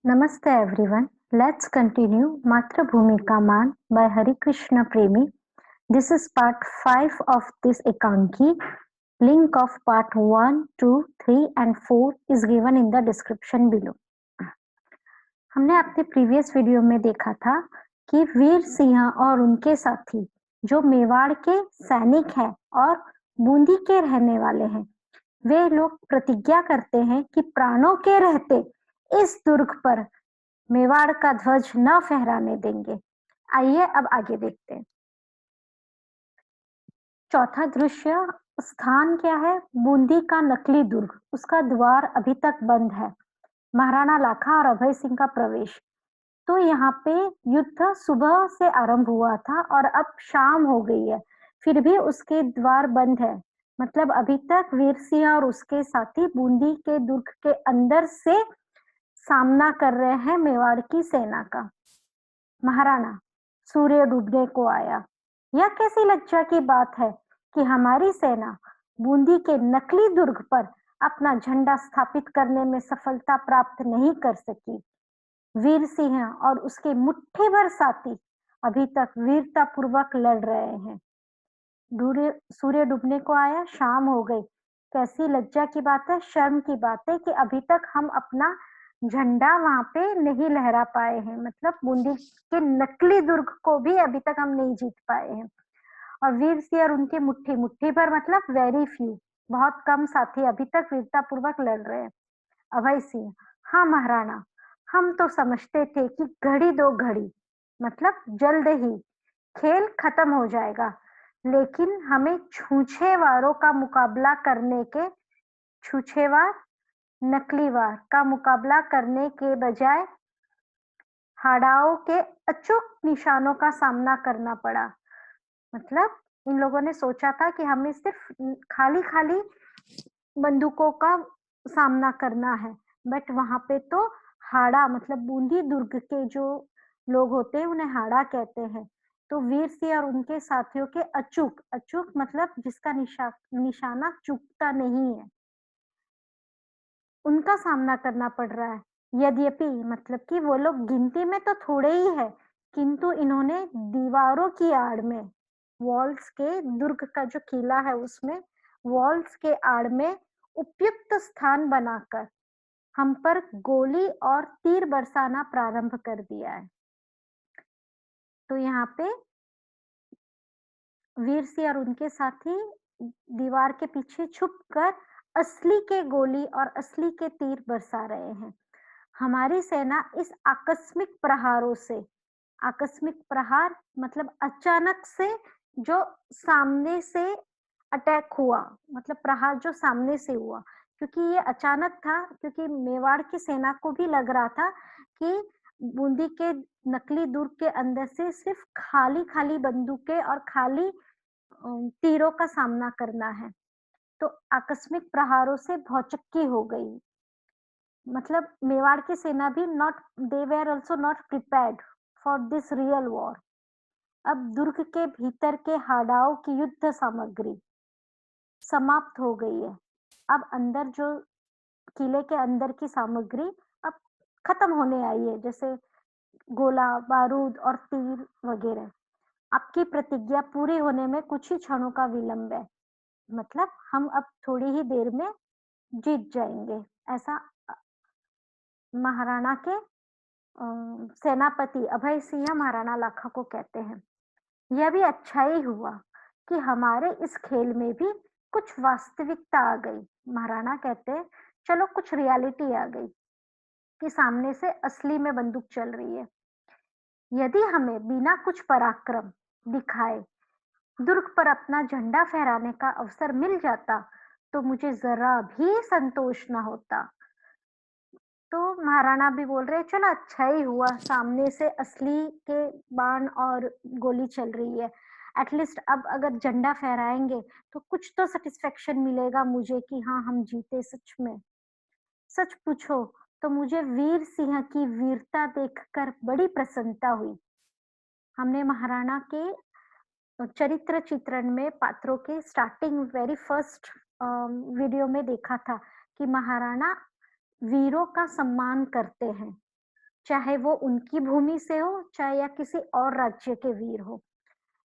Namaste everyone. Let's continue Mathrubhumi Ka Maan by Hari Krishna Premi. This is part 5 of this Ekanki. Link of part 1, 2, 3 and 4 is given in the description below. हमने अपने previous video में देखा था कि वीर सिंह और उनके साथी जो मेवाड़ के सैनिक हैं और बूंदी के रहने वाले हैं, वे लोग प्रतिज्ञा करते हैं कि प्राणों के रहते इस दुर्ग पर मेवाड़ का ध्वज न फहराने देंगे। आइए अब आगे देखते हैं। चौथा दृश्य स्थान क्या है? बूंदी का नकली दुर्ग, उसका द्वार अभी तक बंद है। महाराणा लाखा और अभय सिंह का प्रवेश। तो यहाँ पे युद्ध सुबह से आरंभ हुआ था और अब शाम हो गई है, फिर भी उसके द्वार बंद है। मतलब अभी तक वीर सिंह और उसके साथी बूंदी के दुर्ग के अंदर से सामना कर रहे हैं मेवाड़ की सेना का। महाराणा, सूर्य डूबने को आया। यह कैसी लज्जा की बात है कि हमारी सेना बूंदी के नकली दुर्ग पर अपना झंडा स्थापित करने में सफलता प्राप्त नहीं कर सकी। वीर सिंह और उसके मुट्ठी भर साथी अभी तक वीरता पूर्वक लड़ रहे हैं। सूर्य डूबने को आया, शाम हो गई। कैसी लज्जा की बात है, शर्म की बात है कि अभी तक हम अपना झंडा वहां पे नहीं लहरा पाए हैं। मतलब बूंदी के नकली दुर्ग को भी अभी तक हम नहीं जीत पाए हैं। और वीर सिंह और उनके मुट्ठी मुट्ठी भर मतलब वेरी फ्यू, बहुत कम साथी अभी तक वीरता पूर्वक लड़ रहे हैं। अभय सिंह, हाँ महाराणा, हम तो समझते थे कि घड़ी दो घड़ी मतलब जल्द ही खेल खत्म हो जाएगा, लेकिन हमें छूछेवारों का मुकाबला करने के छूछेवार नकली वार का मुकाबला करने के बजाय हाड़ाओं के अचूक निशानों का सामना करना पड़ा। मतलब इन लोगों ने सोचा था कि हमें सिर्फ खाली खाली बंदूकों का सामना करना है, बट वहां पे तो हाड़ा मतलब बूंदी दुर्ग के जो लोग होते हैं उन्हें हाड़ा कहते हैं। तो वीर सिंह और उनके साथियों के अचूक अचूक मतलब जिसका निशाना चूकता नहीं है, उनका सामना करना पड़ रहा है। यद्यपि मतलब कि वो लोग गिनती में तो थोड़े ही है, किंतु इन्होंने दीवारों की आड़ में, वॉल्स के दुर्ग का जो किला है उसमें वॉल्स के आड़ में उपयुक्त स्थान बनाकर हम पर गोली और तीर बरसाना प्रारंभ कर दिया है। तो यहाँ पे वीर सिंह और उनके साथी दीवार के पीछे छुपकर असली के गोली और असली के तीर बरसा रहे हैं। हमारी सेना इस आकस्मिक प्रहारों से, आकस्मिक प्रहार मतलब अचानक से जो सामने से अटैक हुआ, मतलब प्रहार जो सामने से हुआ, क्योंकि ये अचानक था, क्योंकि मेवाड़ की सेना को भी लग रहा था कि बूंदी के नकली दुर्ग के अंदर से सिर्फ खाली खाली बंदूकें और खाली तीरों का सामना करना है। तो आकस्मिक प्रहारों से भौचक्की हो गई। मतलब मेवाड़ की सेना भी not, they were also not prepared for this real war. अब दुर्ग के भीतर के हाड़ाओं की युद्ध सामग्री समाप्त हो गई है। अब अंदर जो किले के अंदर की सामग्री अब खत्म होने आई है, जैसे गोला बारूद और तीर वगैरह। आपकी प्रतिज्ञा पूरी होने में कुछ ही क्षणों का विलंब है, मतलब हम अब थोड़ी ही देर में जीत जाएंगे, ऐसा महाराणा के सेनापति अभय सिंह महाराणा लाखा को कहते हैं। यह भी अच्छा ही हुआ कि हमारे इस खेल में भी कुछ वास्तविकता आ गई। महाराणा कहते हैं चलो कुछ रियलिटी आ गई कि सामने से असली में बंदूक चल रही है। यदि हमें बिना कुछ पराक्रम दिखाए दुर्ग पर अपना झंडा फहराने का अवसर मिल जाता तो मुझे जरा भी संतोष न होता। तो महाराणा भी बोल रहे चलो अच्छा ही हुआ, सामने से असली के बाण और गोली चल रही है, एटलीस्ट अब अगर झंडा फहराएंगे तो कुछ तो सेटिस्फेक्शन मिलेगा मुझे कि हाँ हम जीते सच में। सच पूछो तो मुझे वीर सिंह की वीरता देखकर बड़ी प्रसन्नता हुई। हमने महाराणा के चरित्र चित्रण में पात्रों के स्टार्टिंग वेरी फर्स्ट वीडियो में देखा था कि महाराणा वीरों का सम्मान करते हैं। चाहे वो उनकी भूमि से हो, चाहे या किसी और राज्य के वीर हो।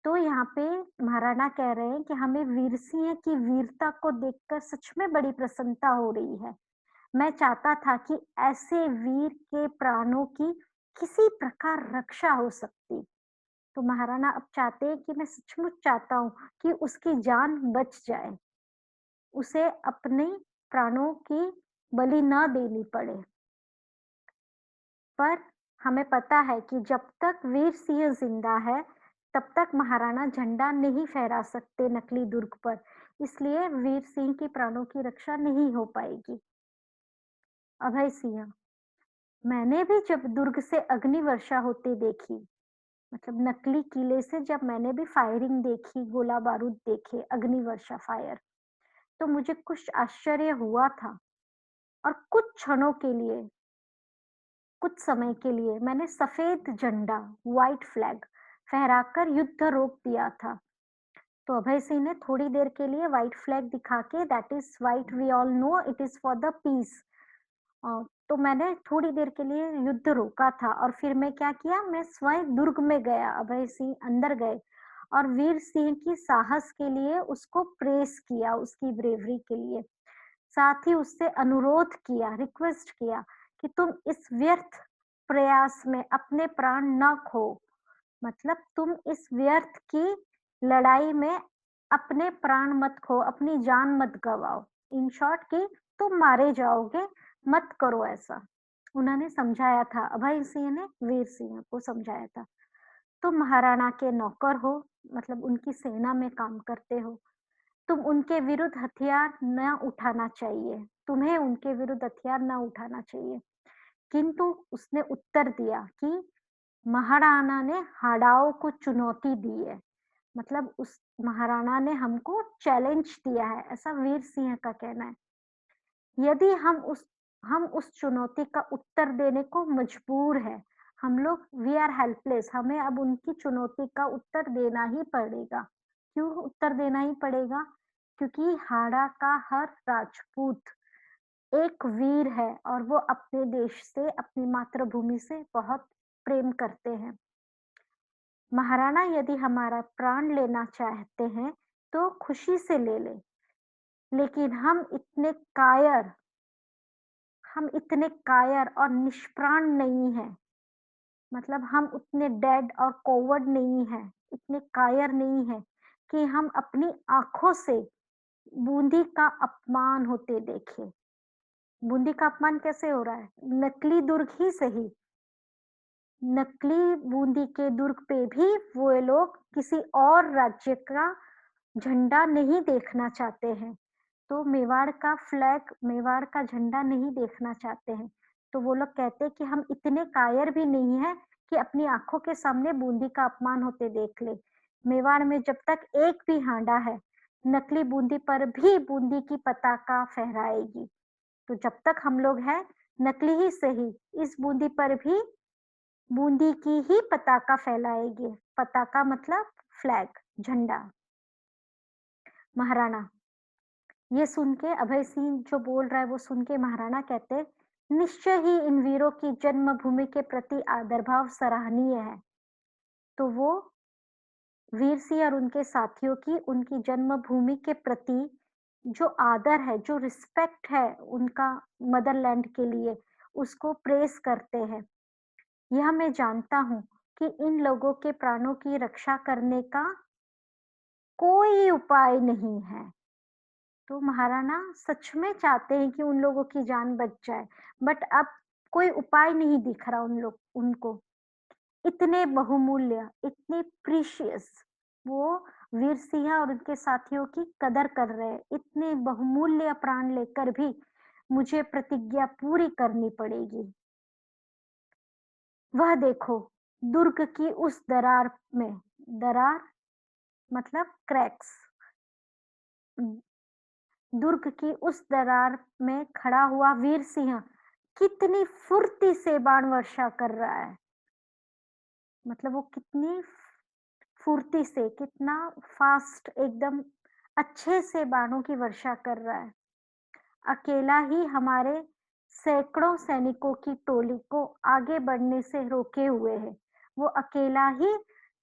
तो यहाँ पे महाराणा कह रहे हैं कि हमें वीर सिंह की वीरता को देखकर सच में बड़ी प्रसन्नता हो रही है। मैं चाहता था कि ऐसे वीर के प्राणों की किसी प्रकार रक्षा हो सकती। तो महाराणा अब चाहते हैं कि मैं सचमुच चाहता हूँ कि उसकी जान बच जाए, उसे अपने प्राणों की बलि ना देनी पड़े। पर हमें पता है कि जब तक वीर सिंह जिंदा है, तब तक महाराणा झंडा नहीं फहरा सकते नकली दुर्ग पर, इसलिए वीर सिंह के प्राणों की रक्षा नहीं हो पाएगी। अभय सिंह, मैंने भी जब दुर्ग से अग्नि वर्षा होते देखी, मतलब नकली किले से जब मैंने भी फायरिंग देखी, गोला बारूद देखे, अग्नि वर्षा फायर, तो मुझे कुछ आश्चर्य हुआ था और कुछ क्षणों के लिए, कुछ समय के लिए मैंने सफेद झंडा, व्हाइट फ्लैग फहराकर युद्ध रोक दिया था। तो अभय सिंह ने थोड़ी देर के लिए व्हाइट फ्लैग दिखा के, that is white, we all know it is for the peace. तो मैंने थोड़ी देर के लिए युद्ध रोका था और फिर मैं क्या किया, मैं स्वयं दुर्ग में गया, अभय सिंह अंदर गए और वीर सिंह की साहस के लिए उसको प्रेस किया, उसकी ब्रेवरी के लिए। साथ ही उससे अनुरोध किया, रिक्वेस्ट किया कि तुम इस व्यर्थ प्रयास में अपने प्राण न खो, मतलब तुम इस व्यर्थ की लड़ाई में अपने प्राण मत खो, अपनी जान मत गवाओ। इन शॉर्ट कि तुम मारे जाओगे, मत करो ऐसा। उन्होंने समझाया था, अभय सिंह ने वीर सिंह को समझाया था। तुम महाराणा के नौकर हो, मतलब उनकी सेना में काम करते हो, तुम उनके विरुद्ध हथियार न उठाना चाहिए, तुम्हें उनके विरुद्ध हथियार न उठाना चाहिए। किंतु उसने उत्तर दिया कि महाराणा ने हाड़ाओं को चुनौती दी है, मतलब उस महाराणा ने हमको चैलेंज दिया है, ऐसा वीर सिंह का कहना है। यदि हम उस चुनौती का उत्तर देने को मजबूर है, हम लोग वी आर हेल्पलेस, हमें अब उनकी चुनौती का उत्तर देना ही पड़ेगा। क्यों उत्तर देना ही पड़ेगा? क्योंकि हाड़ा का हर राजपूत एक वीर है और वो अपने देश से, अपनी मातृभूमि से बहुत प्रेम करते हैं। महाराणा यदि हमारा प्राण लेना चाहते हैं तो खुशी से ले ले, लेकिन हम इतने कायर और निष्प्राण नहीं हैं, मतलब हम उतने डेड और कोवर्ड नहीं हैं, इतने कायर नहीं हैं कि हम अपनी आंखों से बूंदी का अपमान होते देखें। बूंदी का अपमान कैसे हो रहा है? नकली दुर्ग ही सही, नकली बूंदी के दुर्ग पे भी वो लोग किसी और राज्य का झंडा नहीं देखना चाहते हैं। तो मेवाड़ का फ्लैग, मेवाड़ का झंडा नहीं देखना चाहते हैं। तो वो लोग कहते हैं कि हम इतने कायर भी नहीं हैं कि अपनी आँखों के सामने बूंदी का अपमान होते देख लें। मेवाड़ में जब तक एक भी हांडा है, नकली बूंदी पर भी बूंदी की पताका फहराएगी। तो जब तक हम लोग हैं, नकली ही सही, इस बूंदी पर भी बूंदी की ही पताका फहलाएगी। पताका मतलब फ्लैग, झंडा। महाराणा, ये सुन के अभय सिंह जो बोल रहा है वो सुन के महाराणा कहते हैं, निश्चय ही इन वीरों की जन्मभूमि के प्रति आदर भाव सराहनीय है। तो वो वीर सिंह और उनके साथियों की उनकी जन्मभूमि के प्रति जो आदर है, जो रिस्पेक्ट है उनका मदरलैंड के लिए, उसको प्रेस करते हैं। यह मैं जानता हूँ कि इन लोगों के प्राणों की रक्षा करने का कोई उपाय नहीं है। तो महाराणा सच में चाहते हैं कि उन लोगों की जान बच जाए, बट अब कोई उपाय नहीं दिख रहा उनको। इतने बहुमूल्य, इतने प्रीशियस वो वीर सिंह और उनके साथियों की कदर कर रहे हैं। इतने बहुमूल्य प्राण लेकर भी मुझे प्रतिज्ञा पूरी करनी पड़ेगी। वह देखो, दुर्ग की उस दरार में, दरार मतलब क्रैक्स, दुर्ग की उस दरार में खड़ा हुआ वीर सिंह कितनी फुर्ती से बाण वर्षा कर रहा है, मतलब वो कितनी फुर्ती से, कितना फास्ट, एकदम अच्छे से बाणों की वर्षा कर रहा है। अकेला ही हमारे सैकड़ों सैनिकों की टोली को आगे बढ़ने से रोके हुए है। वो अकेला ही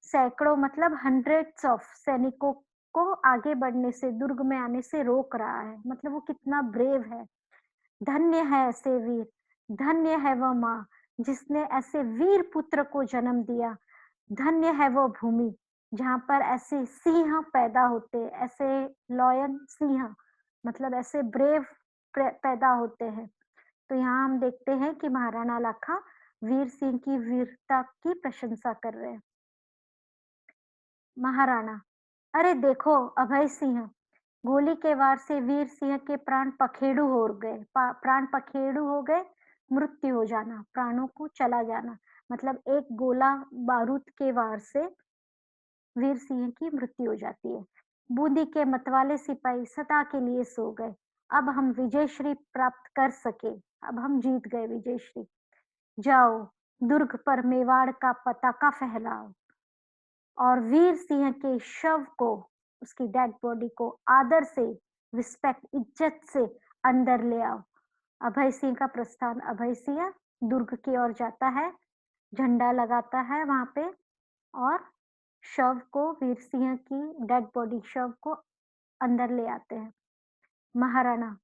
सैकड़ों मतलब हंड्रेड्स ऑफ सैनिकों को आगे बढ़ने से, दुर्ग में आने से रोक रहा है। मतलब वो कितना ब्रेव है। धन्य है ऐसे वीर, धन्य है वह माँ जिसने ऐसे वीर पुत्र को जन्म दिया। धन्य है वो भूमि जहाँ पर ऐसे सिंह पैदा होते, ऐसे लॉयन सिंह मतलब ऐसे ब्रेव पैदा होते हैं। तो यहाँ हम देखते हैं कि महाराणा लाखा वीर सिंह की वीरता की प्रशंसा कर रहे हैं। महाराणा, अरे देखो अभय सिंह, गोली के वार से वीर सिंह के प्राण पखेरु हो गए। प्राण पखेरु हो गए, मृत्यु हो जाना, प्राणों को चला जाना। मतलब एक गोला बारूद के वार से वीर सिंह की मृत्यु हो जाती है। बूंदी के मतवाले सिपाही सदा के लिए सो गए। अब हम विजयश्री प्राप्त कर सके, अब हम जीत गए विजयश्री। जाओ, दुर्ग पर मेवाड़ का पताका फहराओ और वीर सिंह के शव को, उसकी डेड बॉडी को आदर से, रिस्पेक्ट, इज्जत से अंदर ले आओ। अभय सिंह का प्रस्थान, अभय सिंह दुर्ग की ओर जाता है, झंडा लगाता है वहां पे और शव को, वीर सिंह की डेड बॉडी शव को अंदर ले आते हैं। महाराणा,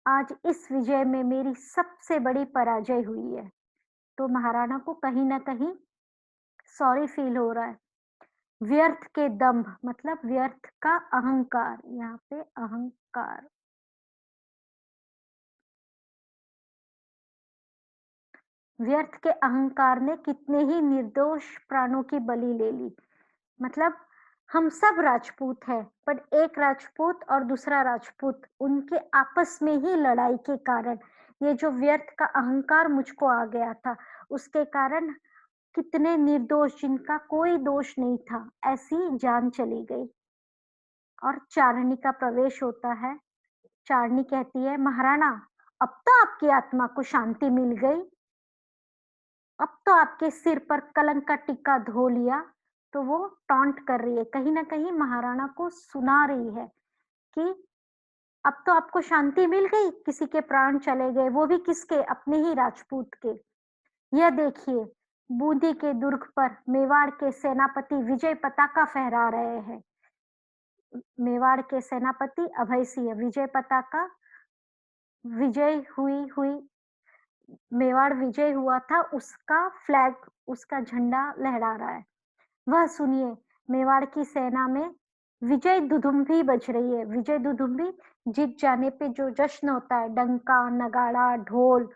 आज इस विजय में मेरी सबसे बड़ी पराजय हुई है। तो महाराणा को कहीं ना कहीं सॉरी फील हो रहा है। व्यर्थ के दंभ मतलब व्यर्थ का अहंकार, यहाँ पे अहंकार, व्यर्थ के अहंकार ने कितने ही निर्दोष प्राणों की बलि ले ली। मतलब हम सब राजपूत हैं, पर एक राजपूत और दूसरा राजपूत, उनके आपस में ही लड़ाई के कारण ये जो व्यर्थ का अहंकार मुझको आ गया था, उसके कारण कितने निर्दोष, जिनका कोई दोष नहीं था, ऐसी जान चली गई। और चारणी का प्रवेश होता है। चारणी कहती है, महाराणा, अब तो आपकी आत्मा को शांति मिल गई, अब तो आपके सिर पर कलंक का टीका धो लिया। तो वो टॉन्ट कर रही है, कहीं ना कहीं महाराणा को सुना रही है कि अब तो आपको शांति मिल गई, किसी के प्राण चले गए, वो भी किसके, अपने ही राजपूत के। यह देखिए, बूंदी के दुर्ग पर मेवाड़ के सेनापति विजय पताका फहरा रहे हैं। मेवाड़ के सेनापति अभय सिंह विजय पताका, विजय हुई हुई मेवाड़ विजय हुआ था, उसका फ्लैग, उसका झंडा लहरा रहा है। वह सुनिए, मेवाड़ की सेना में विजय दुदुम्भी बज रही है। विजय दुदुम्भी जीत जाने पे जो जश्न होता है, डंका नगाड़ा ढोल,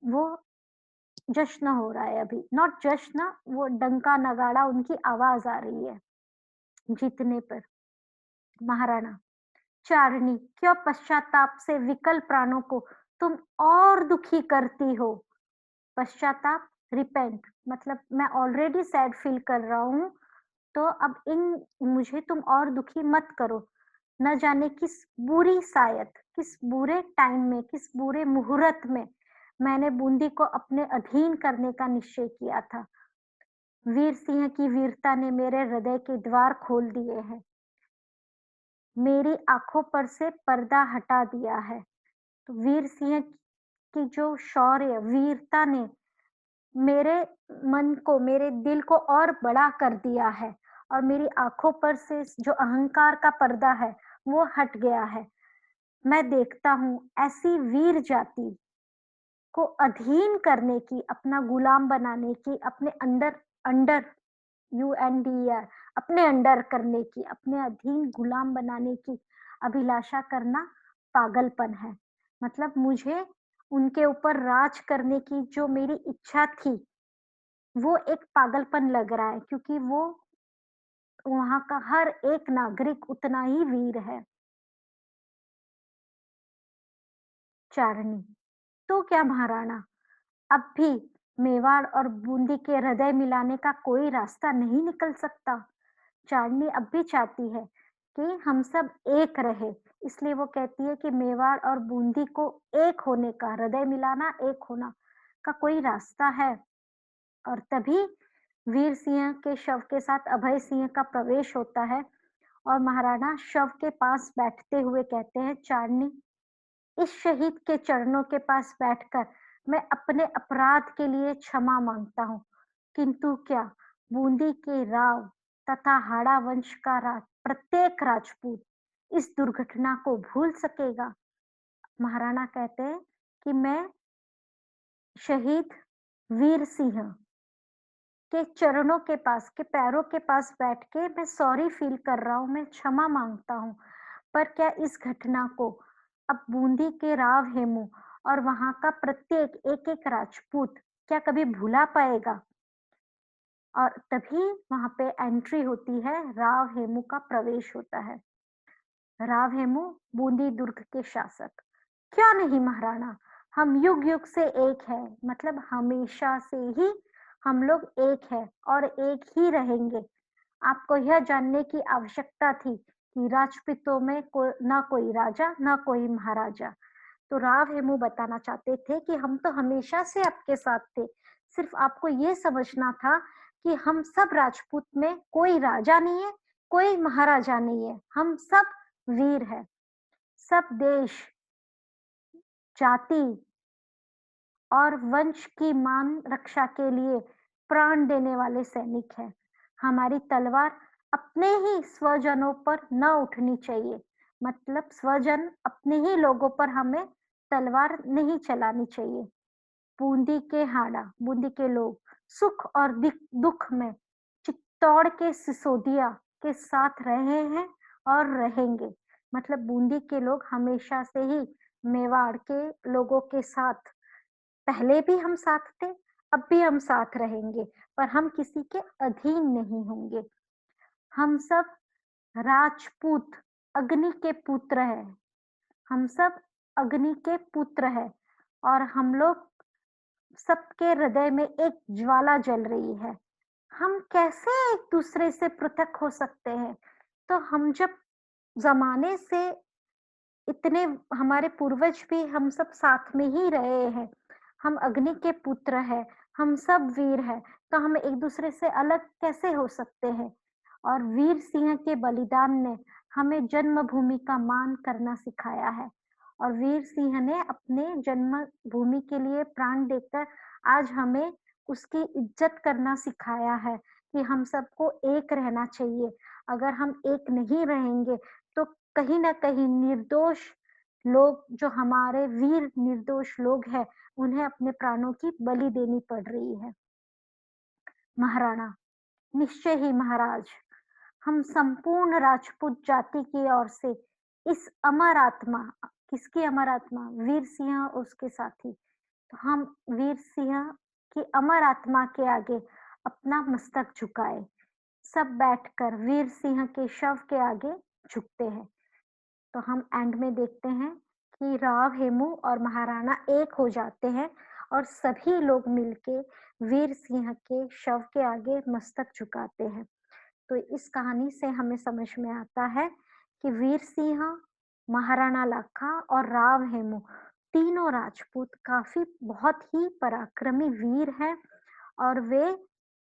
वो जश्न हो रहा है अभी, नॉट जश्न, वो डंका नगाड़ा उनकी आवाज आ रही है जीतने पर। महाराणा, चारणी, क्यों पश्चाताप से विकल प्राणों को तुम और दुखी करती हो। पश्चाताप, रिपेंट, मतलब मैं ऑलरेडी सैड फील कर रहा हूँ, तो अब इन मुझे तुम और दुखी मत करो। न जाने किस बुरी सायत, किस बुरे टाइम में, किस बुरे मुहूर्त में मैंने बूंदी को अपने अधीन करने का निश्चय किया था। वीर सिंह की वीरता ने मेरे हृदय के द्वार खोल दिए हैं, मेरी आंखों पर से पर्दा हटा दिया है। तो वीर सिंह की जो शौर्य, वीरता ने मेरे मन को, मेरे दिल को और बड़ा कर दिया है और मेरी आंखों पर से जो अहंकार का पर्दा है वो हट गया है। मैं देखता हूँ ऐसी वीर जाति को अधीन करने की, अपना गुलाम बनाने की, अपने अंडर, अंडर UNDER, अपने अंडर करने की, अपने अधीन गुलाम बनाने की अभिलाषा करना पागलपन है। मतलब मुझे उनके ऊपर राज करने की जो मेरी इच्छा थी, वो एक पागलपन लग रहा है, क्योंकि वो वहाँ का हर एक नागरिक उतना ही वीर है। चारणी, तो क्या महाराणा, अब भी मेवाड़ और बूंदी के हृदय मिलाने का कोई रास्ता नहीं निकल सकता। चांदनी अब भी चाहती है कि हम सब एक रहे, इसलिए वो कहती है कि मेवाड़ और बूंदी को एक होने का, हृदय मिलाना, एक होना का कोई रास्ता है। और तभी वीर सिंह के शव के साथ अभय सिंह का प्रवेश होता है और महाराणा शव के पास बैठते हुए कहते हैं, चांदनी, इस शहीद के चरणों के पास बैठकर मैं अपने अपराध के लिए क्षमा मांगता हूँ। किंतु क्या बूंदी के राव तथा हाड़ा वंश का प्रत्येक राजपूत इस दुर्घटना को भूल सकेगा? महाराणा कहते हैं कि मैं शहीद वीर सिंह के चरणों के पास, के पैरों के पास बैठ के मैं सॉरी फील कर रहा हूँ, मैं क्षमा मांगता हूँ। पर क्या इस घटना को अब बूंदी के राव हेमू और वहां का प्रत्येक एक एक राजपूत क्या कभी भुला पाएगा? और तभी वहां पे एंट्री होती है, राव हेमू का प्रवेश होता है। राव हेमू बूंदी दुर्ग के शासक। क्यों नहीं महाराणा, हम युग युग से एक है, मतलब हमेशा से ही हम लोग एक है और एक ही रहेंगे। आपको यह जानने की आवश्यकता थी कि राजपूतों में ना कोई राजा ना कोई महाराजा। तो राव हेमू बताना चाहते थे कि हम तो हमेशा से आपके साथ थे, सिर्फ आपको ये समझना था कि हम सब राजपूत में कोई राजा नहीं है, कोई महाराजा नहीं है, हम सब वीर है, सब देश, जाति और वंश की मान रक्षा के लिए प्राण देने वाले सैनिक हैं। हमारी तलवार अपने ही स्वजनों पर न उठनी चाहिए, मतलब स्वजन अपने ही लोगों पर हमें तलवार नहीं चलानी चाहिए। बूंदी के हाड़ा, बूंदी के लोग सुख और दुख में चित्तौड़ के सिसोदिया के साथ रहे हैं और रहेंगे। मतलब बूंदी के लोग हमेशा से ही मेवाड़ के लोगों के साथ, पहले भी हम साथ थे, अब भी हम साथ रहेंगे, पर हम किसी के अधीन नहीं होंगे। हम सब राजपूत अग्नि के पुत्र हैं। हम सब अग्नि के पुत्र हैं और हम लोग सबके हृदय में एक ज्वाला जल रही है। हम कैसे एक दूसरे से पृथक हो सकते हैं? तो हम जब जमाने से इतने, हमारे पूर्वज भी हम सब साथ में ही रहे हैं, हम अग्नि के पुत्र हैं, हम सब वीर हैं, तो हम एक दूसरे से अलग कैसे हो सकते हैं? और वीर सिंह के बलिदान ने हमें जन्मभूमि का मान करना सिखाया है और वीर सिंह ने अपने जन्मभूमि के लिए प्राण देकर आज हमें उसकी इज्जत करना सिखाया है कि हम सबको एक रहना चाहिए। अगर हम एक नहीं रहेंगे तो कहीं न कहीं निर्दोष लोग, जो हमारे वीर निर्दोष लोग हैं, उन्हें अपने प्राणों की बलि देनी पड़ रही है। महाराणा, निश्चय ही महाराज, हम संपूर्ण राजपूत जाति की ओर से इस अमर आत्मा, किसकी अमर आत्मा? वीर सिंह और उसके साथी। तो हम वीर सिंह की अमर आत्मा के आगे अपना मस्तक झुकाए। सब बैठकर वीर सिंह के शव के आगे झुकते हैं। तो हम एंड में देखते हैं कि राव हेमू और महाराणा एक हो जाते हैं और सभी लोग मिलके वीर सिंह के शव के आगे मस्तक झुकाते हैं। तो इस कहानी से हमें समझ में आता है कि वीर सिंह, महाराणा लाखा और राव हेमू तीनों राजपूत काफी बहुत ही पराक्रमी वीर हैं और वे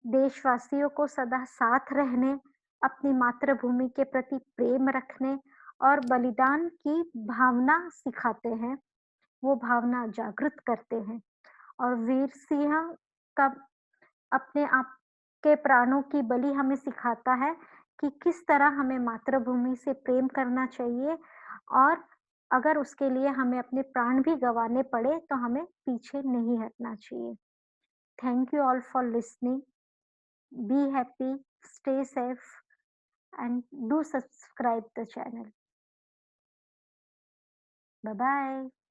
देशवासियों को सदा साथ रहने, अपनी मातृभूमि के प्रति प्रेम रखने और बलिदान की भावना सिखाते हैं, वो भावना जागृत करते हैं। और वीर सिंह का अपने आप के प्राणों की बलि हमें सिखाता है कि किस तरह हमें मातृभूमि से प्रेम करना चाहिए और अगर उसके लिए हमें अपने प्राण भी गंवाने पड़े तो हमें पीछे नहीं हटना चाहिए। Thank you all for listening. Be happy, stay safe, and do subscribe the channel. Bye bye.